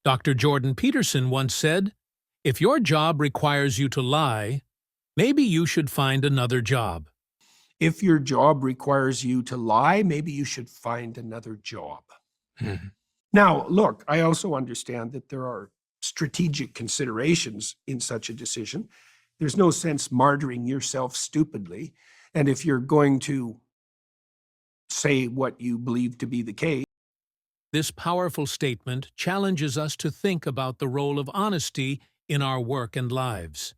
Dr. Jordan Peterson once said, "If your job requires you to lie, maybe you should find another job." If your job requires you to lie, maybe you should find another job. Now, look, I also understand that there are strategic considerations in such a decision. There's no sense martyring yourself stupidly. And if you're going to say what you believe to be the case, This powerful statement challenges us to think about the role of honesty in our work and lives.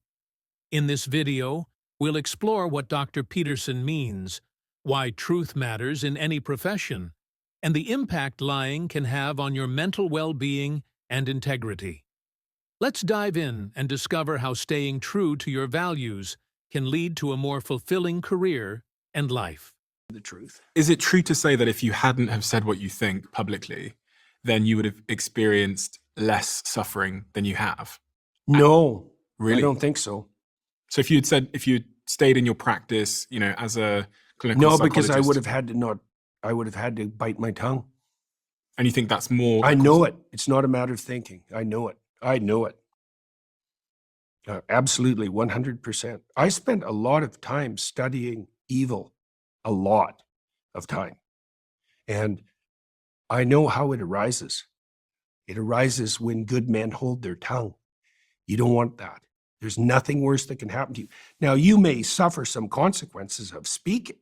In this video, we'll explore what Dr. Peterson means, why truth matters in any profession, and the impact lying can have on your mental well-being and integrity. Let's dive in and discover how staying true to your values can lead to a more fulfilling career and life. the truth. Is it true to say that if you hadn't have said what you think publicly, then you would have experienced less suffering than you have? No, Really? I don't think so. So if you'd stayed in your practice, as a clinical No, psychologist, because I would have had to bite my tongue. and you think that's more. I know it. It's not a matter of thinking. I know it. I know it. Absolutely, 100%. I spent a lot of time studying evil, a lot of time. And I know how it arises. It arises when good men hold their tongue. You don't want that. There's nothing worse that can happen to you. Now, you may suffer some consequences of speaking,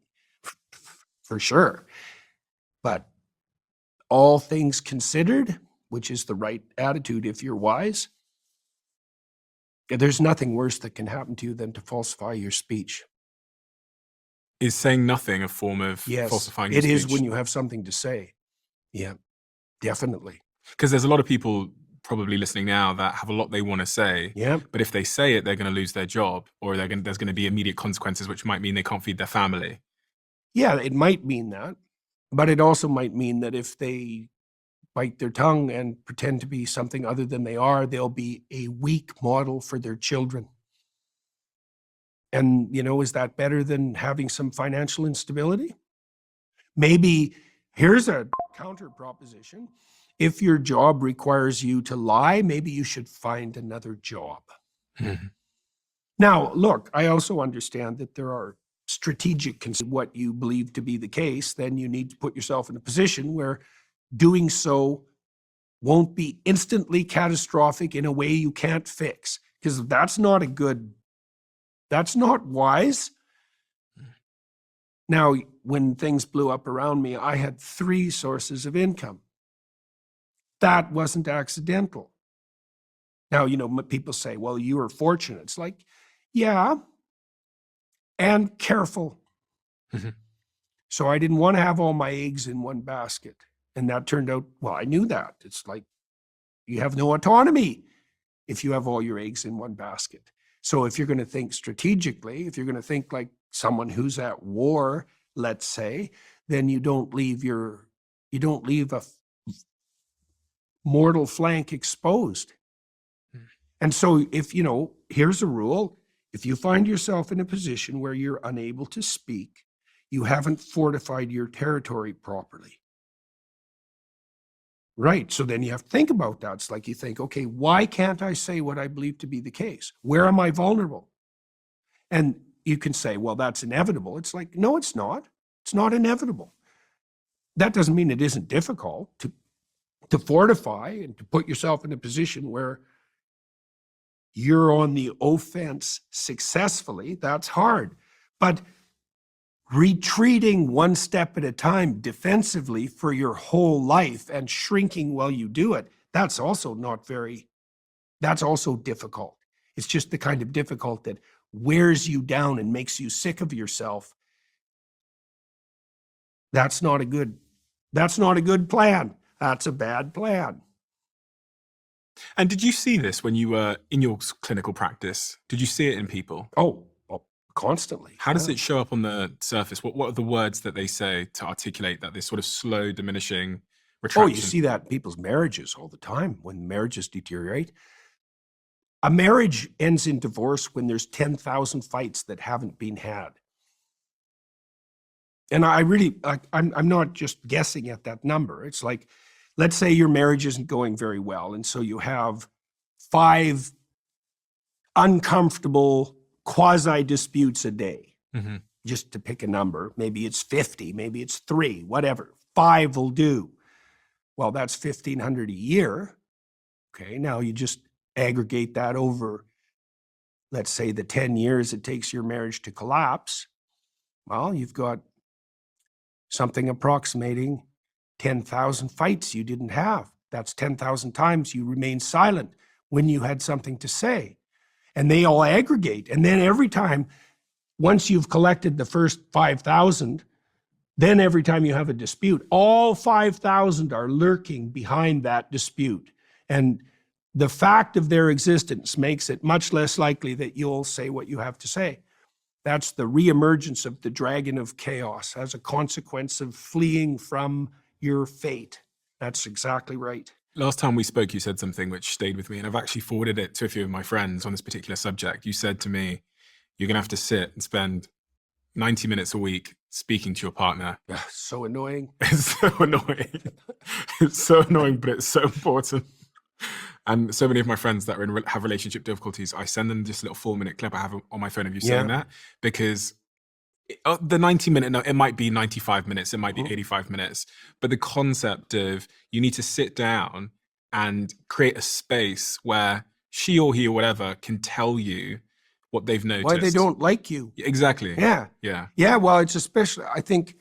for sure. But all things considered, which is the right attitude if you're wise, there's nothing worse that can happen to you than to falsify your speech. Is saying nothing a form of falsifying your Yes, it speech? is when you have something to say. Yeah, definitely. Because there's a lot of people probably listening now that have a lot they want to say, Yeah, but if they say it, they're going to lose their job, or there's going to be immediate consequences, which might mean they can't feed their family. yeah, it might mean that. But it also might mean that if they bite their tongue and pretend to be something other than they are, they'll be a weak model for their children. And, is that better than having some financial instability? Maybe here's a counter proposition. If your job requires you to lie, maybe you should find another job. Now, look, I also understand that there are strategic considerations. What you believe to be the case, then you need to put yourself in a position where doing so won't be instantly catastrophic in a way you can't fix, because that's not wise. Now, when things blew up around me, I had 3 sources of income. That wasn't accidental. Now, people say, well, you were fortunate. It's like, yeah, and careful. So I didn't want to have all my eggs in one basket. And that turned out, well, I knew that. It's like you have no autonomy if you have all your eggs in one basket. So if you're going to think strategically, if you're going to think like someone who's at war, let's say, then you don't leave a mortal flank exposed. And so here's a rule. If you find yourself in a position where you're unable to speak, you haven't fortified your territory properly. Right. So then you have to think about that. It's like you think, okay, why can't I say what I believe to be the case? Where am I vulnerable? And you can say, well, that's inevitable. It's like, no, it's not. It's not inevitable. That doesn't mean it isn't difficult to fortify and to put yourself in a position where you're on the offense successfully. That's hard. But retreating one step at a time defensively for your whole life and shrinking while you do it, that's also difficult. It's just the kind of difficult that wears you down and makes you sick of yourself. That's not a good plan. That's a bad plan. And did you see this when you were in your clinical practice? Did you see it in people? Oh, constantly. How does it show up on the surface? What are the words that they say to articulate that, this sort of slow diminishing retraction? Oh, you see that in people's marriages all the time when marriages deteriorate. A marriage ends in divorce when there's 10,000 fights that haven't been had. And I'm not just guessing at that number. It's like let's say your marriage isn't going very well, and so you have 5 uncomfortable quasi-disputes a day, Hmm. just to pick a number. Maybe it's 50, maybe it's 3, whatever. 5 will do. Well, that's $1,500 a year. Okay, now you just aggregate that over, let's say, the 10 years it takes your marriage to collapse. Well, you've got something approximating 10,000 fights you didn't have. That's 10,000 times you remained silent when you had something to say. And they all aggregate. And then every time, once you've collected the first 5,000, then every time you have a dispute, all 5,000 are lurking behind that dispute. And the fact of their existence makes it much less likely that you'll say what you have to say. That's the reemergence of the dragon of chaos as a consequence of fleeing from your fate. That's exactly right. Last time we spoke, you said something which stayed with me, and I've actually forwarded it to a few of my friends on this particular subject. You said to me, you're going to have to sit and spend 90 minutes a week speaking to your partner. So annoying. It's so annoying. It's so annoying, but it's so important. And so many of my friends that have relationship difficulties, I send them this little 4-minute clip I have on my phone of you saying that, because the 90-minute, no, it might be 95 minutes, it might be 85 minutes, but the concept of you need to sit down and create a space where she or he or whatever can tell you what they've noticed. Why they don't like you. Exactly. Yeah. Yeah. Yeah, well, it's especially, I think,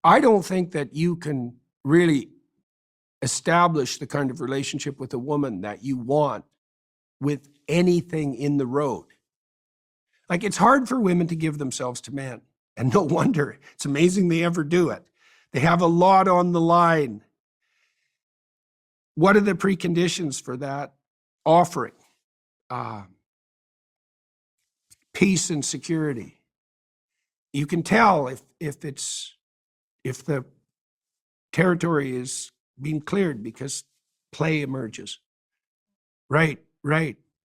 I don't think that you can really establish the kind of relationship with a woman that you want with anything in the road. Like, it's hard for women to give themselves to men, and no wonder. It's amazing they ever do it. They have a lot on the line. What are the preconditions for that offering? Peace and security. You can tell if the territory is being cleared because play emerges. Right.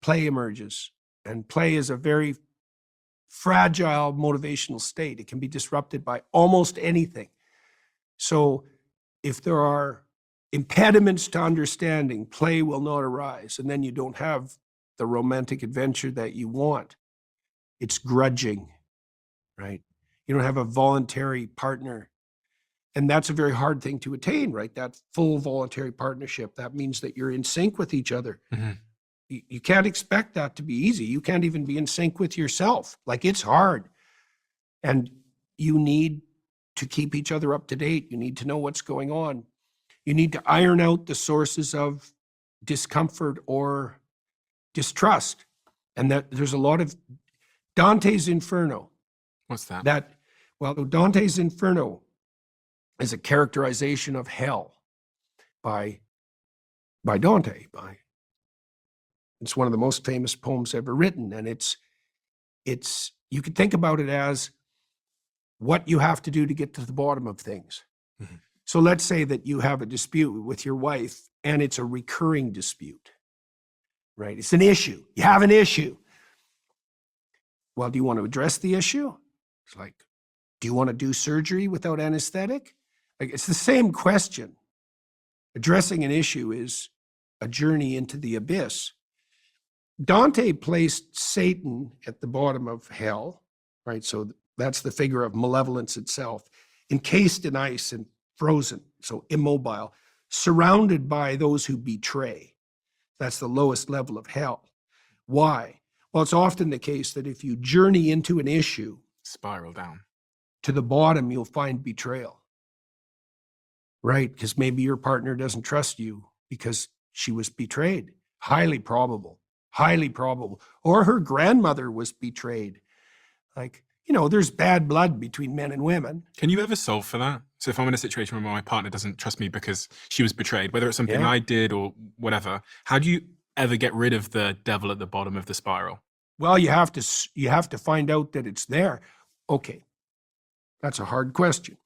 Play emerges. And play is a very fragile motivational state. It can be disrupted by almost anything. So if there are impediments to understanding, play will not arise. And then you don't have the romantic adventure that you want. It's grudging, right? You don't have a voluntary partner. And that's a very hard thing to attain, right? That full voluntary partnership. That means that you're in sync with each other. Mm-hmm. You can't expect that to be easy. You can't even be in sync with yourself. Like, it's hard. And you need to keep each other up to date. You need to know what's going on. You need to iron out the sources of discomfort or distrust. And that there's a lot of Dante's Inferno. What's that? Dante's Inferno is a characterization of hell by Dante. It's one of the most famous poems ever written, and it's you could think about it as what you have to do to get to the bottom of things. Mm-hmm. So let's say that you have a dispute with your wife, and it's a recurring dispute, right? It's an issue. You have an issue. Well, do you want to address the issue? It's like, do you want to do surgery without anesthetic? Like, it's the same question. Addressing an issue is a journey into the abyss. Dante placed Satan at the bottom of hell, right? So that's the figure of malevolence itself, encased in ice and frozen, so immobile, surrounded by those who betray. That's the lowest level of hell. Why? Well, it's often the case that if you journey into an issue, spiral down to the bottom, you'll find betrayal, right? Because maybe your partner doesn't trust you because she was betrayed. Highly probable. Or her grandmother was betrayed. Like, there's bad blood between men and women. Can you ever solve for that? So if I'm in a situation where my partner doesn't trust me because she was betrayed, whether it's something I did or whatever, how do you ever get rid of the devil at the bottom of the spiral? Well, you have to find out that it's there. Okay, that's a hard question.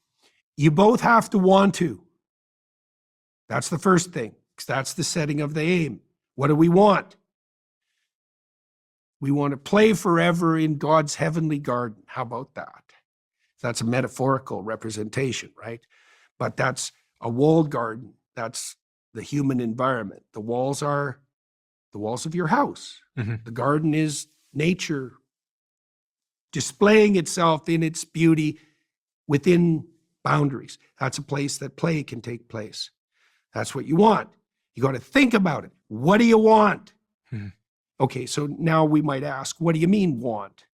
You both have to want to. That's the first thing, because that's the setting of the aim. What do we want? We want to play forever in God's heavenly garden. How about that? That's a metaphorical representation, right? But that's A walled garden, that's the human environment. The walls are the walls of your house. Mhm. The garden is nature displaying itself in its beauty within boundaries. That's a place that play can take place. That's what you want. You got to think about it. What do you want? Mhm. Okay, so now we might ask, what do you mean want?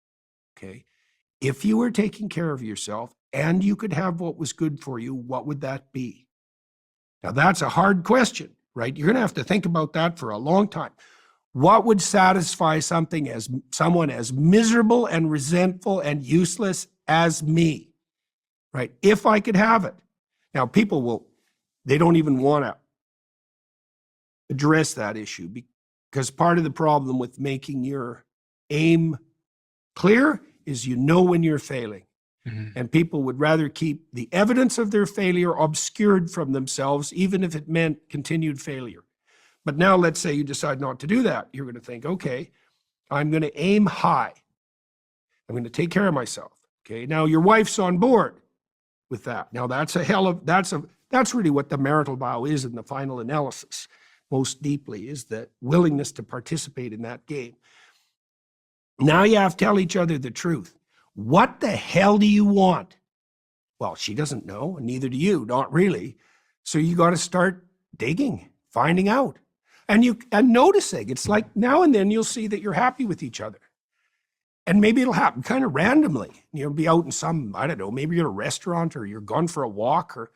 Okay, if you were taking care of yourself and you could have what was good for you, what would that be? Now that's a hard question, right? You're going to have to think about that for a long time. What would satisfy someone as miserable and resentful and useless as me, right? If I could have it. Now people they don't even want to address that issue because part of the problem with making your aim clear is you know when you're failing. Mhm. And people would rather keep the evidence of their failure obscured from themselves, even if it meant continued failure. But now let's say you decide not to do that. You're going to think, okay, I'm going to aim high. I'm going to take care of myself. Okay, now your wife's on board with that. Now that's really what the marital vow is in the final analysis. Most deeply is the willingness to participate in that game. Now you have to tell each other the truth. What the hell do you want? Well, she doesn't know, and neither do you, not really. So you got to start digging, finding out, and noticing. It's like now and then you'll see that you're happy with each other. And maybe it'll happen kind of randomly. You'll be out in some, I don't know, maybe you're at a restaurant or you're gone for a walk or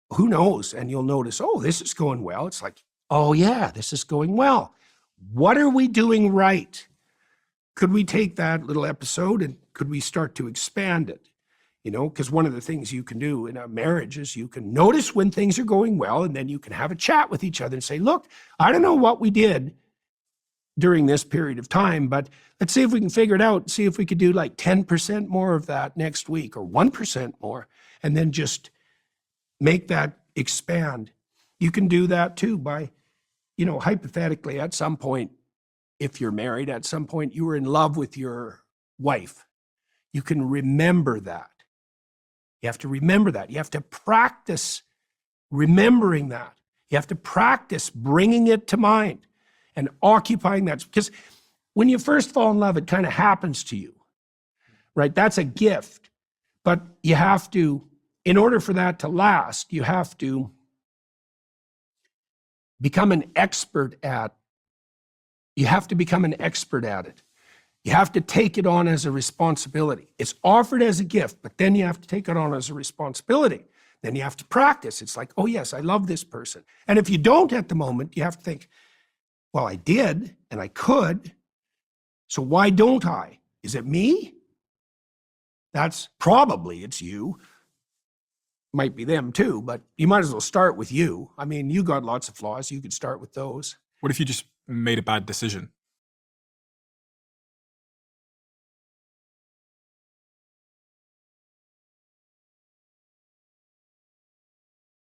who knows, and you'll notice, oh, this is going well. It's like, oh yeah, this is going well. What are we doing right? Could we take that little episode and could we start to expand it? You know, because one of the things you can do in a marriage is you can notice when things are going well, and then you can have a chat with each other and say, look, I don't know what we did during this period of time, but let's see if we can figure it out, see if we could do like 10% more of that next week or 1% more, and then just make that expand. You can do that too by, you know, hypothetically at some point, if you're married, at some point you were in love with your wife. You can remember that. You have to remember that. You have to practice remembering that. You have to practice bringing it to mind and occupying that. Because when you first fall in love, it kind of happens to you, right? That's a gift. But you have to, in order for that to last, you have to become an expert at. You have to become an expert at it. You have to take it on as a responsibility. It's offered as a gift, but then you have to take it on as a responsibility. Then you have to practice. It's like, oh yes, I love this person. And if you don't at the moment, you have to think, well, I did and I could, so why don't I? Is it me? That's probably it's you. Might be them too, but you might as well start with you. I mean, you got lots of flaws. You could start with those. What if you just made a bad decision?